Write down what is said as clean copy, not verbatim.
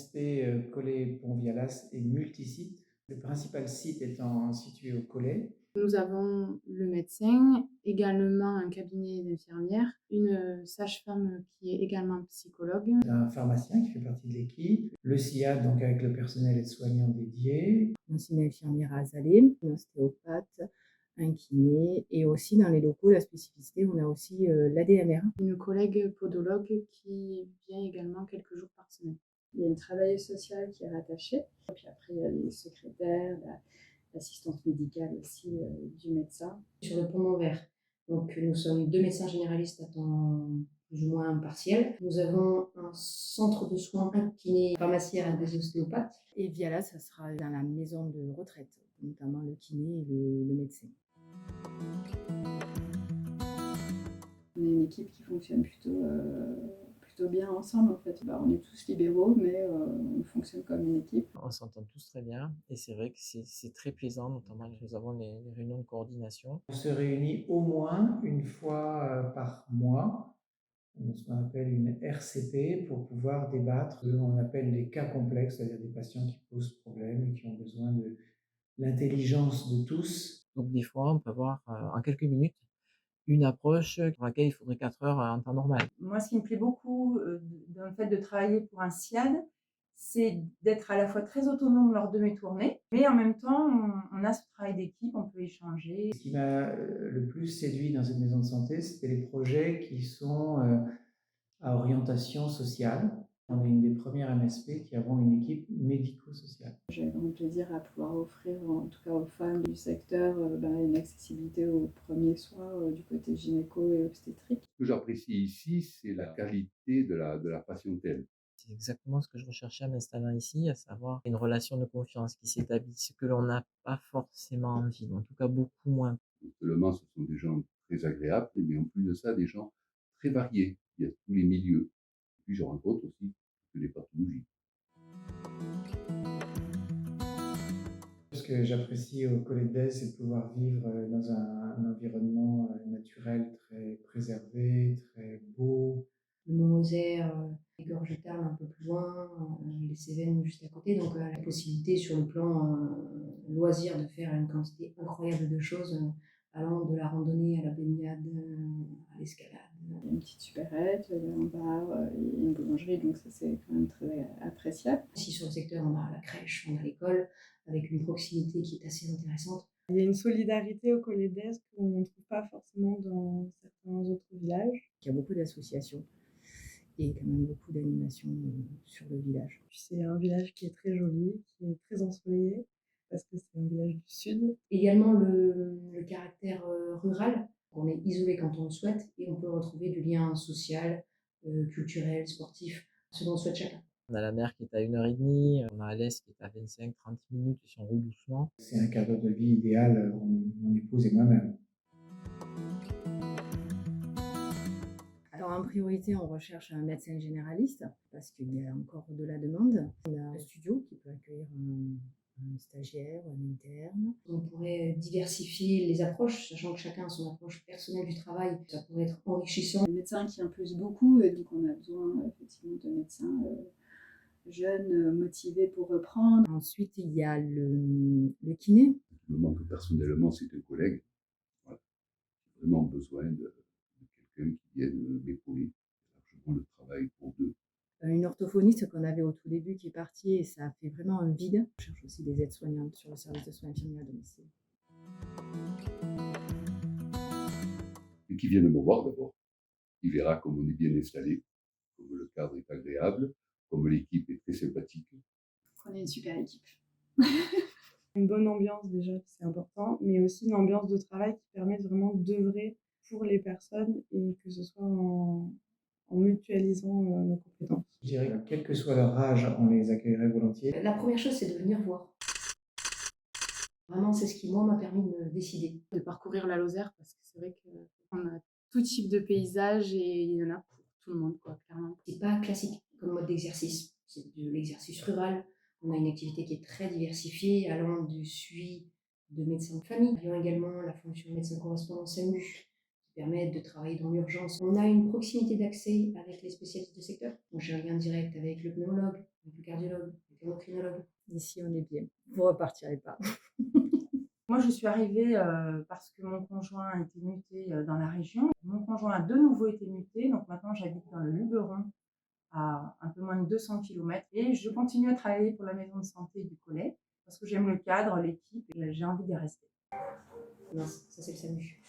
MSP Collet Pont-Vialas est multisite, le principal site étant situé au Collet. Nous avons le médecin, également un cabinet d'infirmière, une sage-femme qui est également psychologue. Un pharmacien qui fait partie de l'équipe, le SIAD donc avec le personnel aide-soignant dédié. Aussi une infirmière à Azalée, un ostéopathe, un kiné et aussi dans les locaux, la spécificité, on a aussi l'ADMR. Une collègue podologue qui vient également quelques jours par semaine. Il y a une travailleuse sociale qui est rattachée. Et puis après, il y a les secrétaires, l'assistante médicale aussi du médecin. Sur le Pont-Montvert. Donc nous sommes 2 médecins généralistes à temps plus ou moins partiel. Nous avons un centre de soins, un kiné, pharmacienne et des ostéopathes. Et Vialas, ça sera dans la maison de retraite, notamment le kiné et le médecin. On est une équipe qui fonctionne plutôt bien ensemble en fait. On est tous libéraux, mais on fonctionne comme une équipe. On s'entend tous très bien et c'est vrai que c'est très plaisant, notamment nous avons les réunions de coordination. On se réunit au moins une fois par mois, ce qu'on appelle une RCP, pour pouvoir débattre de ce qu'on appelle les cas complexes, c'est-à-dire des patients qui posent problème et qui ont besoin de l'intelligence de tous. Donc des fois, on peut avoir en quelques minutes une approche pour laquelle il faudrait 4 heures en temps normal. Moi, ce qui me plaît beaucoup dans le fait de travailler pour un SIAD, c'est d'être à la fois très autonome lors de mes tournées, mais en même temps, on a ce travail d'équipe, on peut échanger. Ce qui m'a le plus séduit dans cette maison de santé, c'était les projets qui sont à orientation sociale. On est une des premières MSP qui avons une équipe médico-sociale. J'ai grand plaisir à pouvoir offrir, en tout cas aux femmes du secteur, une accessibilité aux premiers soins du côté gynéco et obstétrique. Ce que j'apprécie ici, c'est la qualité de la patientèle. C'est exactement ce que je recherchais en m'installant ici, à savoir une relation de confiance qui s'établit, ce que l'on n'a pas forcément en ville, en tout cas beaucoup moins. Non seulement ce sont des gens très agréables, mais en plus de ça, des gens très variés. Il y a tous les milieux. Et puis je rencontre aussi toutes les pathologies. Ce que j'apprécie au Collet d'Aise, c'est de pouvoir vivre dans un environnement naturel très préservé, très beau. Le Mont-Lozère, les gorges de Tarn un peu plus loin, les Cévennes juste à côté. Donc la possibilité sur le plan loisir de faire une quantité incroyable de choses, allant de la randonnée à la baignade, à l'escalade. Il y a une petite supérette, il y a un bar, il y a une boulangerie, donc ça c'est quand même très appréciable. Ici sur le secteur, on a la crèche, on a l'école, avec une proximité qui est assez intéressante. Il y a une solidarité au Collet d'Aise qu'on ne trouve pas forcément dans certains autres villages. Il y a beaucoup d'associations et quand même beaucoup d'animations sur le village. C'est un village qui est très joli, qui est très ensoleillé, parce que c'est un village du sud. Également le caractère rural. On est isolé quand on le souhaite et on peut retrouver du lien social, culturel, sportif, ce dont souhaite chacun. On a la mer qui est à 1h30, on a Alès qui est à 25-30 minutes si on roule doucement. C'est un cadre de vie idéal, mon épouse et moi-même. Alors en priorité, on recherche un médecin généraliste parce qu'il y a encore de la demande. On a un studio qui peut accueillir un stagiaire, un interne. On pourrait diversifier les approches, sachant que chacun a son approche personnelle du travail. Ça pourrait être enrichissant. Les médecins qui imposent beaucoup, et donc on a besoin effectivement de médecins jeunes, motivés pour reprendre. Ensuite, il y a le kiné. Ce qui me manque personnellement, c'est un collègue. Voilà. J'ai vraiment besoin de quelqu'un qui vienne m'épauler. C'est largement le travail pour deux. Une orthophoniste qu'on avait au tout début qui est partie et ça a fait vraiment un vide. On cherche aussi des aides-soignantes sur le service de soins infirmiers à domicile. Et qui vienne me voir d'abord. Il verra comme on est bien installé, comme le cadre est agréable, comme l'équipe est très sympathique. On est une super équipe. Une bonne ambiance déjà, c'est important, mais aussi une ambiance de travail qui permet vraiment d'œuvrer pour les personnes et que ce soit en mutualisant nos compétences. Je dirais que quel que soit leur âge, on les accueillerait volontiers. La première chose, c'est de venir voir. Vraiment, c'est ce qui, moi, m'a permis de me décider. De parcourir la Lozère, parce que c'est vrai qu'on a tout type de paysages et il y en a pour tout le monde, quoi, clairement. C'est pas classique comme mode d'exercice. C'est de l'exercice rural. On a une activité qui est très diversifiée, allant du suivi de médecins de famille, ayant également la fonction de médecin correspondant SAMU, qui permettent de travailler dans l'urgence. On a une proximité d'accès avec les spécialistes de secteur. Donc, j'ai un lien direct avec le pneumologue, avec le cardiologue, avec l'endocrinologue. Ici, on est bien. Vous repartirez pas. Moi, je suis arrivée parce que mon conjoint était muté dans la région. Mon conjoint a de nouveau été muté, donc maintenant j'habite dans le Luberon, à un peu moins de 200 km. Et je continue à travailler pour la maison de santé du Collet parce que j'aime le cadre, l'équipe et j'ai envie d'y rester. Non, ça c'est le SAMU.